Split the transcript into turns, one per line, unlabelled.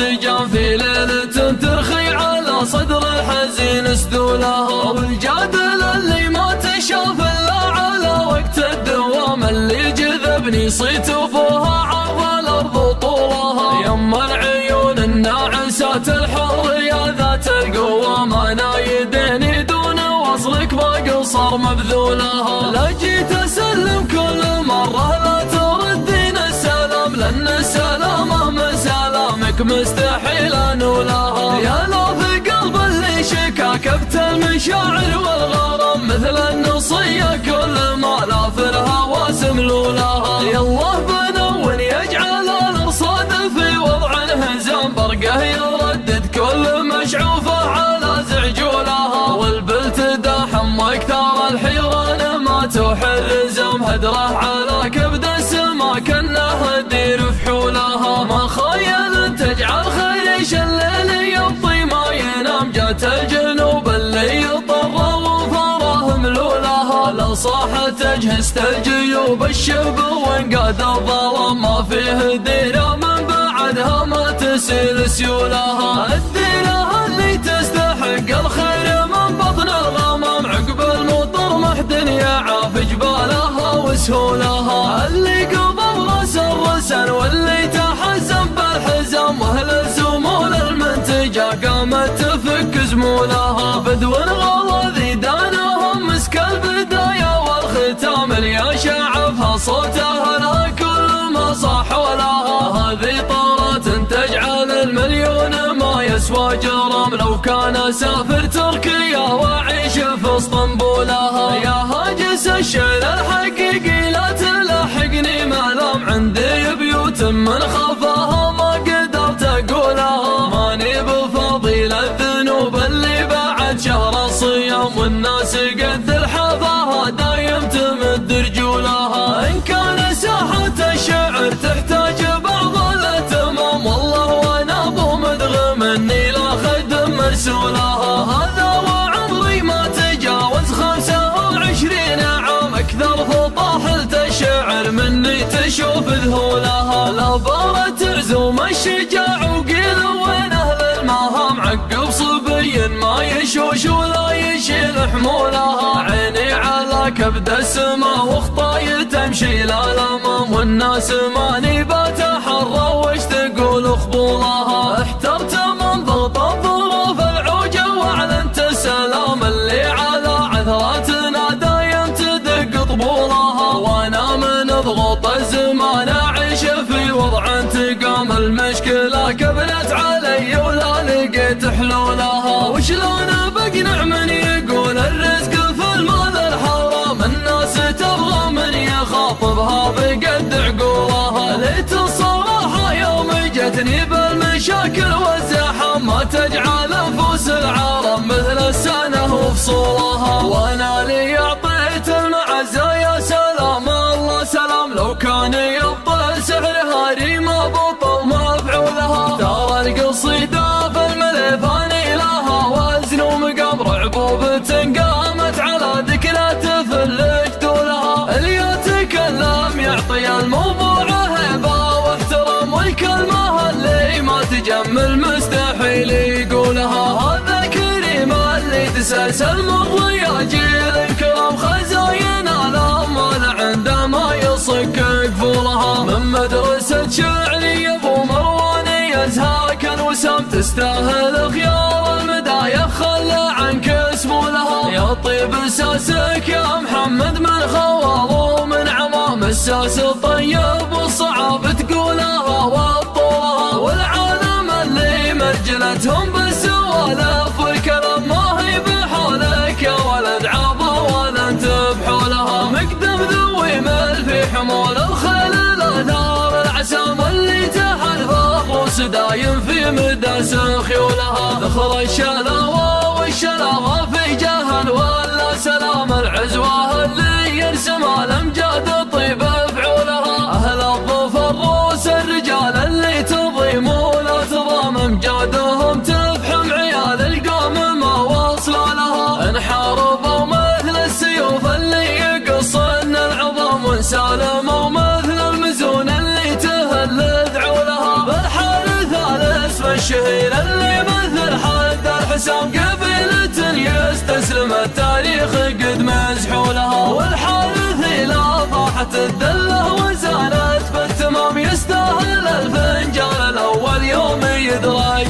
سجان في ليلة ترخي على صدر الحزين سدولها، والجادل اللي ما تشاف إلا على وقت الدوام، اللي جذبني صيت أبوها عرض الأرض طولها، يما العيون الناعسات الحر يا ذات القوام، أنا يديني دون وصلك بقصر مبذولها، لا جيت أسلم كل مرة لا تردين السلام، لأن السلامة من سلامك مستحيل أنولها، يا لو في قلب اللي شكا كبت المشاعر والغرام، مثل النصية كل ما لا في الهوى سملولها، يا الله بنون يجعل الأرصاد في وضع انهزام، برقه يردد كل مشعوفة على زعجولها، والبلت داحم واكثر الحيران ما تحرز هدره على كبد السما كأنه دير فحولها، ما خيل تجعل خيش الليل يبطي ما ينام، جات الجنوب اللي يضطر وفراه ملولها، لو صاحت اجهزت الجيوب الشب وانقاد الظلام، ما فيه ديره من بعدها ما تسيل سيولها، الديره اللي تستحق الخير من بطن الغمام، عقب المطر محدن يعاف جبالها وسهولها، اللي قبض راس الرسل واللي تحزم بالحزام، واهل الزمول المنتجة قامت تفك زمولها، بدو غلظ دانهم مسك البداية والختام، اللي شعفها صوتها لا كل ما صح ولها، هذه طارات تجعل المليون ما يسوى جرام، لو كان سافر تركيا واعيش في اسطنبولها، يا هاجس الشعر الحقيقي لا تلاحقني ملام، عندي بيوت من خفاها ما قدرت اقولها، ماني بفضيل الذنوب اللي بعد شهر الصيام، والناس قد الحفاها دايم تمد رجولها، ان كان ساحة الشعر تحتاج بعض الاتمام، والله وانا ابو مدغم اني لا خدم مرسولها، هذا وعمري ما تجاوز 25 عام، اكثر فطاحلة الشعر مني تشوف ذهولها، لا بارة ترزوم الشجاع وقيل وين اهل المهام، عقب صبي ما يشوش ولا يشيل حمولها، عيني على كبد السما واخطاي تمشي للامام، والناس ماني بتحرى وش تقول خبولها، احترت من ضغط الظروف العوجة واعلنت السلام، اللي على عثراتنا دايم تدق طبولها، وانا من ضغوط الزمان اعيش في وضع انتقام، المشكلة كبلت علي ولا لقيت حلولها، وشلون بقنع من يقول الرزق في المال الحرام، الناس تبغى من يخاطبها بقد عقولها، ليت الصراحة يوم جتني بالمشاكل والزحام، ما تجعل انفوس العالم مثل السنة وفصولها، وانا لي اعطيت المعزة يا سلام الله سلام، لو كان يبطل سحرها ريما بطل مفعولها، ترى القصيدة في المليفاني لها وزن ومقام، رعبوبة قامت على ذكرى تفل جدولها، اللي يتكلم يعطي الموضوع هيبة واحترام، والكلمة اللي ما تجمل مستحيل يقولها، هذا كريم اللي تسلسل مر يا جيل الكرام، خزاين الامال عندما يصك قفولها، من مدرسة شعري ابو مروان يزهاك الوسام، تستاهل خيار المدايا خلى عنك سمولها، يا طيب اساسك يا محمد من خوال ومن عمام، الساس الطيب والصعاب تقولها وطولها، والعالم اللي مرجلتهم بالسوالف والكلام، ما هي بحولك يا ولد عابا ولا انت بحولها، مقدم ذوي مل في حمول الخيل الاثار العسام، اللي تحت الروس دايم في مداس خيولها، ذخر الشلاوة والشلاوة في جهل ولا سلام، العزوة اللي يرسم الامجاد طيب فعولها، اهل الظفر روس الرجال اللي تضيم ولا تضام، امجادهم تفحم عيال القوم ما وصلوا لها، انحاربوا مثل السيوف اللي يقصن العظام، وانسالموا مثل المزون اللي تهل ذعولها، بالحال ثالث الشهير اللي مثل حد الحسام قبيلة يستسلم التاريخ قد مزحولها، والحارث إلى طاحت الدله وزالت بالتمام يستاهل الفنجان الأول يوم يدرك